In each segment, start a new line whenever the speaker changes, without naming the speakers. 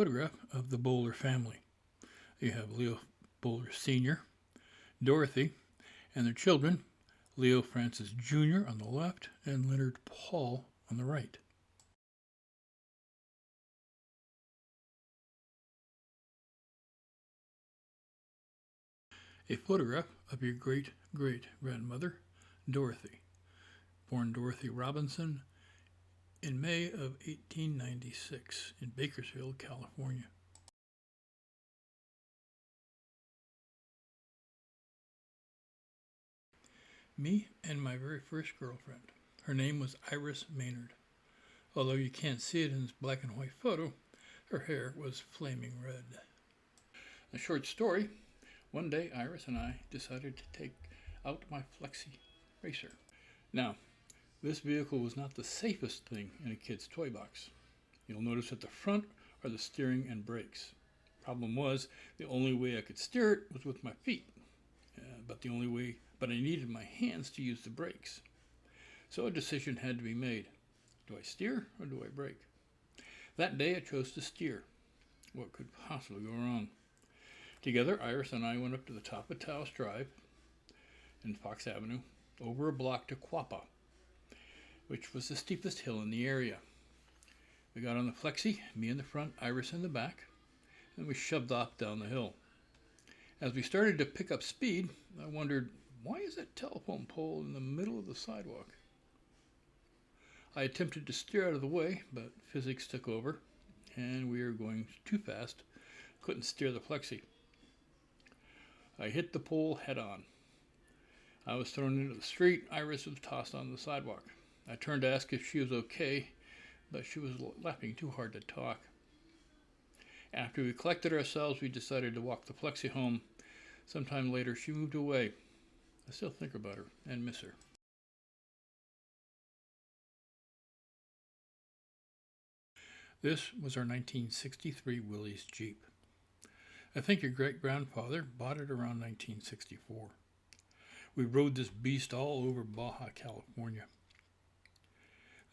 photograph of the Bowler family. You have Leo Bowler Sr., Dorothy, and their children, Leo Francis Jr. on the left and Leonard Paul on the right. A photograph of your great-great-grandmother, Dorothy, born Dorothy Robinson in May of 1896 in Bakersfield, California. Me and my very first girlfriend. Her name was Iris Maynard. Although you can't see it in this black and white photo, her hair was flaming red. A short story. One day Iris and I decided to take out my Flexi Racer. Now, this vehicle was not the safest thing in a kid's toy box. You'll notice at the front are the steering and brakes. Problem was, the only way I could steer it was with my feet. But I needed my hands to use the brakes. So a decision had to be made. Do I steer or do I brake? That day I chose to steer. What could possibly go wrong? Together, Iris and I went up to the top of Taos Drive and Fox Avenue, over a block to Quapaw, which was the steepest hill in the area. We got on the Flexi, me in the front, Iris in the back, and we shoved off down the hill. As we started to pick up speed, I wondered, why is that telephone pole in the middle of the sidewalk? I attempted to steer out of the way, but physics took over, and we were going too fast, couldn't steer the Flexi. I hit the pole head on. I was thrown into the street. Iris was tossed on the sidewalk. I turned to ask if she was okay, but she was laughing too hard to talk. After we collected ourselves, we decided to walk the Flexi home. Sometime later, she moved away. I still think about her and miss her. This was our 1963 Willys Jeep. I think your great-grandfather bought it around 1964. We rode this beast all over Baja, California.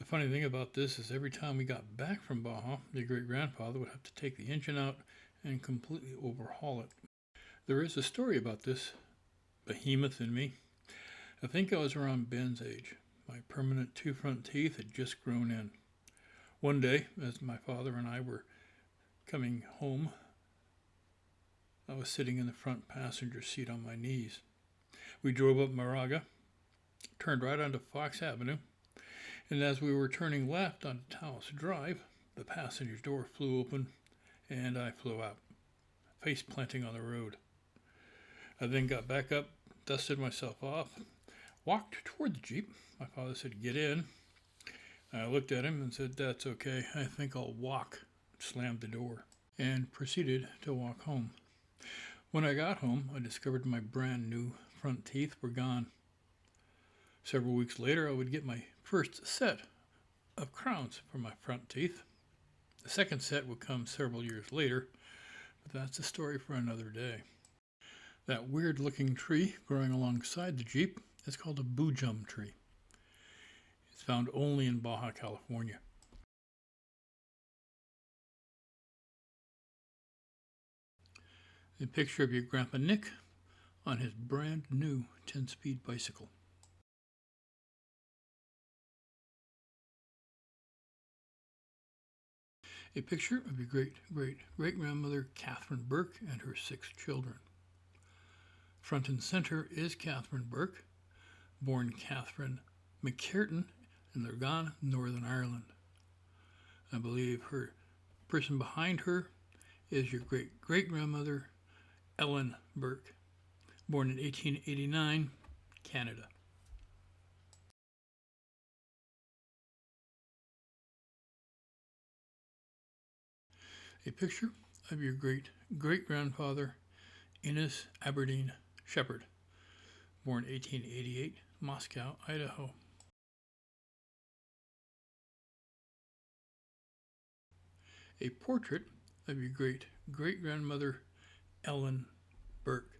The funny thing about this is every time we got back from Baja, your great-grandfather would have to take the engine out and completely overhaul it. There is a story about this behemoth in me. I think I was around Ben's age. My permanent two front teeth had just grown in. One day, as my father and I were coming home, I was sitting in the front passenger seat on my knees. We drove up Moraga, turned right onto Fox Avenue, and as we were turning left onto Taos Drive, the passenger door flew open and I flew out, face planting on the road. I then got back up, dusted myself off, walked toward the Jeep. My father said, "Get in." I looked at him and said, "That's okay, I think I'll walk," slammed the door, and proceeded to walk home. When I got home, I discovered my brand new front teeth were gone. Several weeks later, I would get my first set of crowns for my front teeth. The second set would come several years later, but that's a story for another day. That weird-looking tree growing alongside the Jeep is called a boojum tree. It's found only in Baja, California. A picture of your Grandpa Nick on his brand new 10-speed bicycle. A picture of your great-great-great-grandmother Catherine Burke and her 6 children. Front and center is Catherine Burke, born Catherine McCartan in Lurgan, Northern Ireland. I believe her person behind her is your great-great-grandmother Ellen Burke, born in 1889, Canada. A picture of your great-great-grandfather Innes Aberdeen Shepherd, born 1888, Moscow, Idaho. A portrait of your great-great-grandmother Ellen Burke,